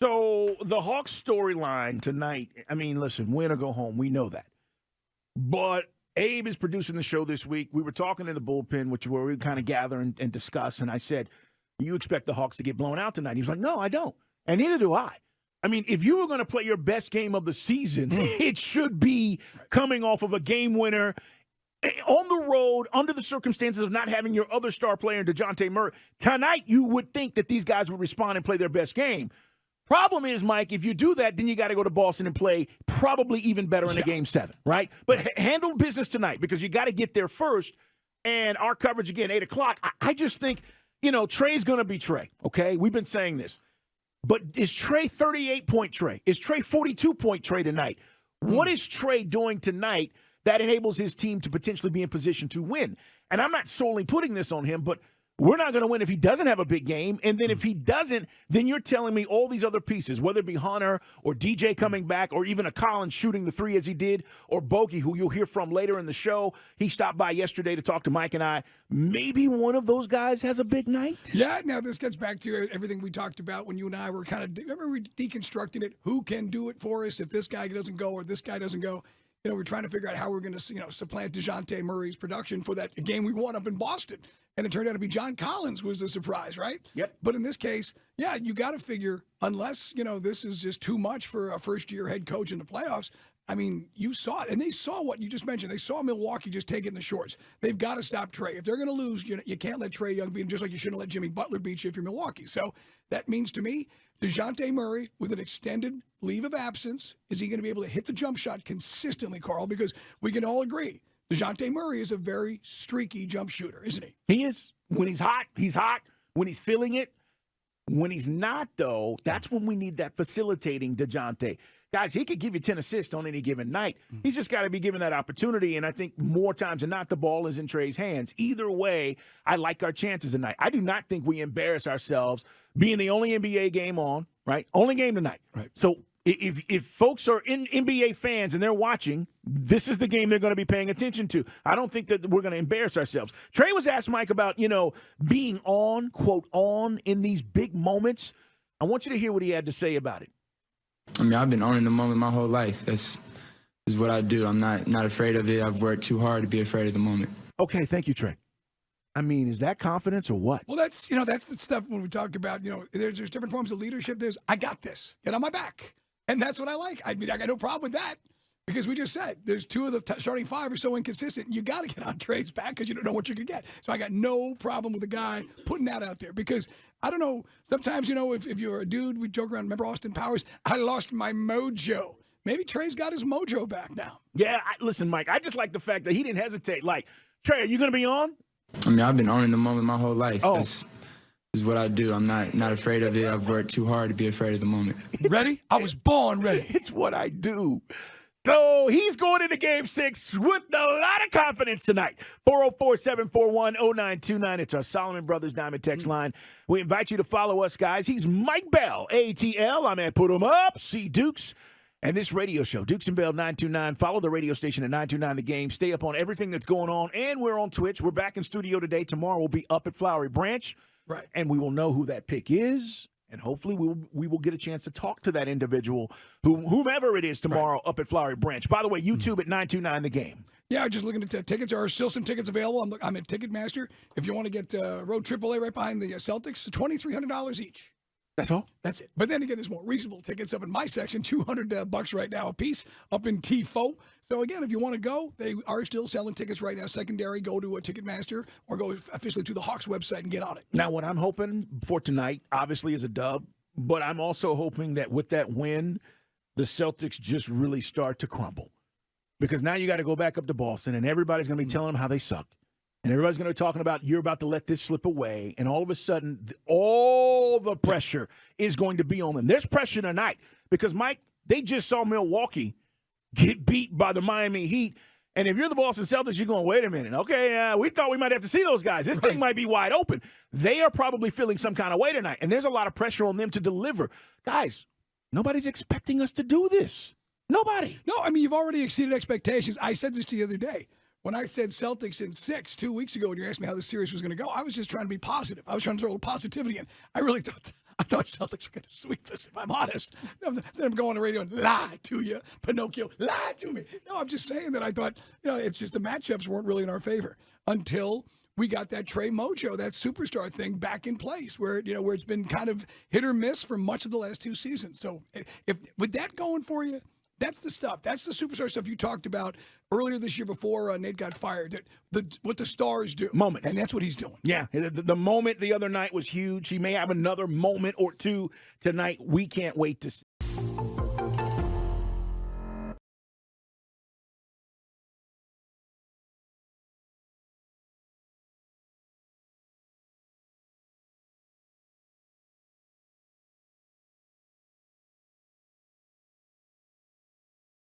So the Hawks storyline tonight, I mean, listen, win or go home. We know that. But Abe is producing the show this week. We were talking in the bullpen, where we kind of gather and discuss, and I said, you expect the Hawks to get blown out tonight? He was like, no, I don't. And neither do I. I mean, if you were going to play your best game of the season, it should be coming off of a game winner on the road, under the circumstances of not having your other star player, DeJounte Murray. Tonight, you would think that these guys would respond and play their best game. Problem is, Mike, if you do that, then you got to go to Boston and play probably even better in a Game 7, right? But handle business tonight because you got to get there first. And our coverage, again, 8 o'clock, I just think, Trey's going to be Trey, okay? We've been saying this. But is Trey 38-point Trey? Is Trey 42-point Trey tonight? What is Trey doing tonight that enables his team to potentially be in position to win? And I'm not solely putting this on him, but we're not going to win if he doesn't have a big game. And then if he doesn't, then you're telling me all these other pieces, whether it be Hunter or DJ coming back or even a Collins shooting the three as he did, or Bogey, who you'll hear from later in the show. He stopped by yesterday to talk to Mike and I. Maybe one of those guys has a big night. Yeah, now this gets back to everything we talked about when you and I were remember we deconstructing it? Who can do it for us if this guy doesn't go or this guy doesn't go? We're trying to figure out how we're going to, supplant DeJounte Murray's production for that game we won up in Boston. And it turned out to be John Collins was the surprise, right? Yep. But in this case, yeah, you got to figure, unless, this is just too much for a first-year head coach in the playoffs. I mean, you saw it. And they saw what you just mentioned. They saw Milwaukee just take it in the shorts. They've got to stop Trey. If they're going to lose, you can't let Trey Young beat him, just like you shouldn't let Jimmy Butler beat you if you're Milwaukee. So that means to me, DeJounte Murray with an extended leave of absence, is he going to be able to hit the jump shot consistently, Carl? Because we can all agree, DeJounte Murray is a very streaky jump shooter, isn't he? He is. When he's hot, he's hot. When he's feeling it. When he's not, though, that's when we need that facilitating DeJounte. Guys, he could give you 10 assists on any given night. He's just got to be given that opportunity, and I think more times than not, the ball is in Trey's hands. Either way, I like our chances tonight. I do not think we embarrass ourselves being the only NBA game on, right? Only game tonight. Right. So if folks are NBA fans and they're watching, this is the game they're going to be paying attention to. I don't think that we're going to embarrass ourselves. Trey was asked, Mike, about, being on, quote, on in these big moments. I want you to hear what he had to say about it. I mean, I've been owning the moment my whole life. This is what I do. I'm not afraid of it. I've worked too hard to be afraid of the moment. Okay, thank you, Trey. I mean, is that confidence or what? Well, that's the stuff when we talk about, there's different forms of leadership. There's, I got this. Get on my back. And that's what I like. I mean, I got no problem with that because we just said there's two of the starting five are so inconsistent. You got to get on Trey's back because you don't know what you're going to get. So I got no problem with the guy putting that out there because I don't know. Sometimes, if you're a dude, we joke around. Remember Austin Powers? I lost my mojo. Maybe Trey's got his mojo back now. Yeah, listen, Mike, I just like the fact that he didn't hesitate. Like, Trey, are you going to be on? I mean, I've been owning the moment my whole life. Oh. This is what I do. I'm not afraid of it. I've worked too hard to be afraid of the moment. Ready? I was born ready. It's what I do. So he's going into Game 6 with a lot of confidence tonight. 404-741-0929. It's our Solomon Brothers Diamond text line. We invite you to follow us, guys. He's Mike Bell, ATL. I'm at Put 'em Up, C. Dukes. And this radio show, Dukes and Bell 929. Follow the radio station at 929 The Game. Stay up on everything that's going on. And we're on Twitch. We're back in studio today. Tomorrow we'll be up at Flowery Branch. Right. And we will know who that pick is. And hopefully we will get a chance to talk to that individual, whomever it is, tomorrow up at Flowery Branch. By the way, YouTube at 929 The Game. Yeah, just looking at tickets. There are still some tickets available. I'm at Ticketmaster. If you want to get Road AAA right behind the Celtics, $2,300 each. That's all? That's it. But then again, there's more reasonable tickets up in my section, $200 right now a piece up in Tifo. So again, if you want to go, they are still selling tickets right now. Secondary, go to a Ticketmaster or go officially to the Hawks website and get on it. Now, what I'm hoping for tonight, obviously, is a dub. But I'm also hoping that with that win, the Celtics just really start to crumble. Because now you got to go back up to Boston, and everybody's going to be telling them how they suck. And everybody's going to be talking about you're about to let this slip away. And all of a sudden, all the pressure is going to be on them. There's pressure tonight because, Mike, they just saw Milwaukee get beat by the Miami Heat. And if you're the Boston Celtics, you're going, wait a minute. Okay, we thought we might have to see those guys. This thing might be wide open. They are probably feeling some kind of way tonight. And there's a lot of pressure on them to deliver. Guys, nobody's expecting us to do this. Nobody. No, I mean, you've already exceeded expectations. I said this the other day. When I said Celtics in 6 2 weeks ago, and you asked me how the series was going to go, I was just trying to be positive. I was trying to throw a little positivity in. I really I thought Celtics were going to sweep us, if I'm honest. Instead of going on the radio and lie to you, Pinocchio, lie to me. No, I'm just saying that I thought, it's just the matchups weren't really in our favor until we got that Trey Mojo, that superstar thing back in place where it's been kind of hit or miss for much of the last 2 seasons. So if with that going for you, that's the stuff. That's the superstar stuff you talked about earlier this year before Nate got fired. What the stars do. Moments. And that's what he's doing. Yeah, the moment the other night was huge. He may have another moment or two tonight. We can't wait to see.